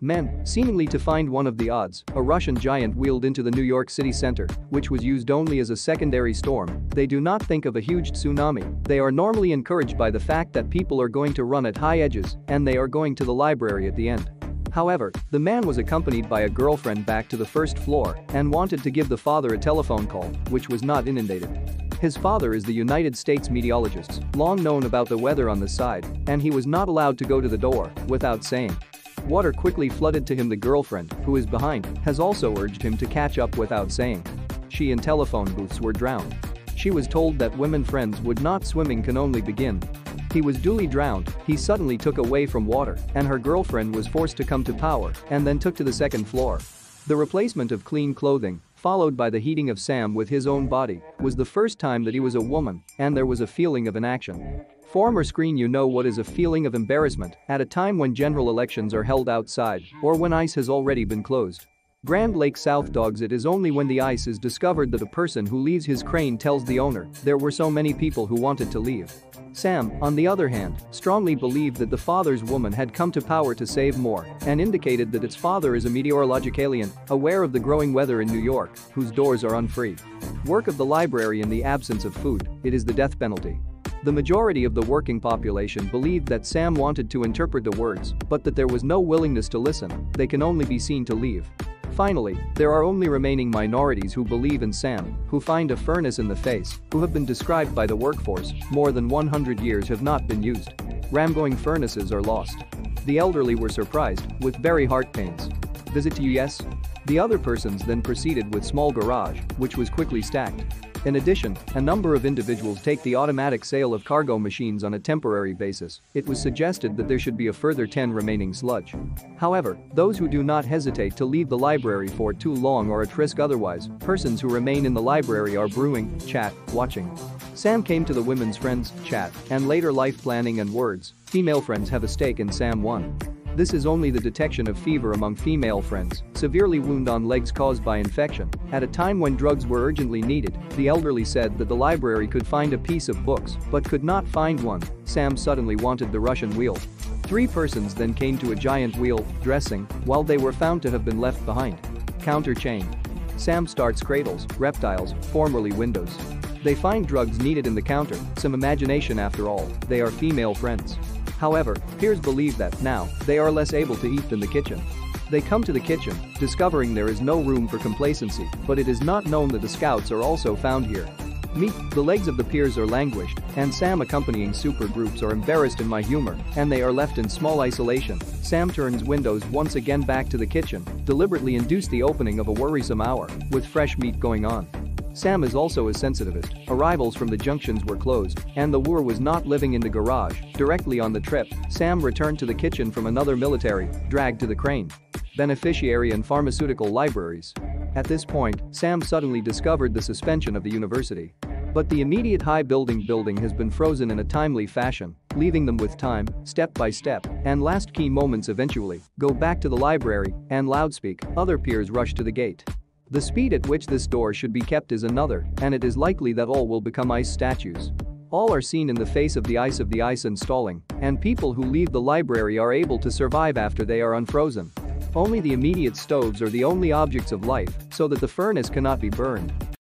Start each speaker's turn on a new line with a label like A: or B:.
A: Men, seemingly to find one of the odds, a Russian giant wheeled into the New York City center, which was used only as a secondary storm. They do not think of a huge tsunami. They are normally encouraged by the fact that people are going to run at high edges and they are going to the library at the end. However, the man was accompanied by a girlfriend back to the first floor and wanted to give the father a telephone call, which was not inundated. His father is the United States meteorologist, long known about the weather on the side, and he was not allowed to go to the door without saying. Water quickly flooded to him. The girlfriend, who is behind, has also urged him to catch up without saying. She and telephone booths were drowned. She was told that women friends would not swimming can only begin. He was duly drowned, he suddenly took away from water, and her girlfriend was forced to come to power and then took to the second floor. The replacement of clean clothing, followed by the heating of Sam with his own body, was the first time that he was a woman, and there was a feeling of inaction. Former screen. You know what is a feeling of embarrassment at a time when general elections are held outside or when ice has already been closed. Grand Lake South dogs. It is only when the ice is discovered that a person who leaves his crane tells the owner there were so many people who wanted to leave. Sam, on the other hand, strongly believed that the father's woman had come to power to save more and indicated that its father is a meteorologic alien, aware of the growing weather in New York, whose doors are unfree. Work of the library in the absence of food, it is the death penalty. The majority of the working population believed that Sam wanted to interpret the words, but that there was no willingness to listen. They can only be seen to leave. Finally, there are only remaining minorities who believe in Sam, who find a furnace in the face, who have been described by the workforce, more than 100 years have not been used. Ramgoing furnaces are lost. The elderly were surprised, with very heart pains. Visit to US? The other persons then proceeded with small garage, which was quickly stacked. In addition, a number of individuals take the automatic sale of cargo machines on a temporary basis. It was suggested that there should be a further 10 remaining sludge. However, those who do not hesitate to leave the library for too long or at risk otherwise, persons who remain in the library are brewing, chat, watching. Sam came to the women's friends, chat, and later life planning and words. Female friends have a stake in Sam 1. This is only the detection of fever among female friends, severely wound on legs caused by infection. At a time when drugs were urgently needed, the elderly said that the library could find a piece of books but could not find one. Sam suddenly wanted the Russian wheel. 3 persons then came to a giant wheel, dressing, while they were found to have been left behind. Counter chain. Sam starts cradles, reptiles, formerly windows. They find drugs needed in the counter, some imagination after all, they are female friends. However, peers believe that now they are less able to eat than the kitchen. They come to the kitchen, discovering there is no room for complacency, but it is not known that the scouts are also found here. Meet, the legs of the peers are languished, and Sam accompanying supergroups are embarrassed in my humor, and they are left in small isolation. Sam turns windows once again back to the kitchen, deliberately induce the opening of a worrisome hour, with fresh meat going on. Sam is also a sensitivist. Arrivals from the junctions were closed, and the Wur was not living in the garage. Directly on the trip, Sam returned to the kitchen from another military, dragged to the crane. Beneficiary and pharmaceutical libraries. At this point, Sam suddenly discovered the suspension of the university. But the immediate high building has been frozen in a timely fashion, leaving them with time, step by step, and last key moments eventually, go back to the library and loudspeak. Other peers rush to the gate. The speed at which this door should be kept is another, and it is likely that all will become ice statues. All are seen in the face of the ice installing, and people who leave the library are able to survive after they are unfrozen. Only the immediate stoves are the only objects of life, so that the furnace cannot be burned.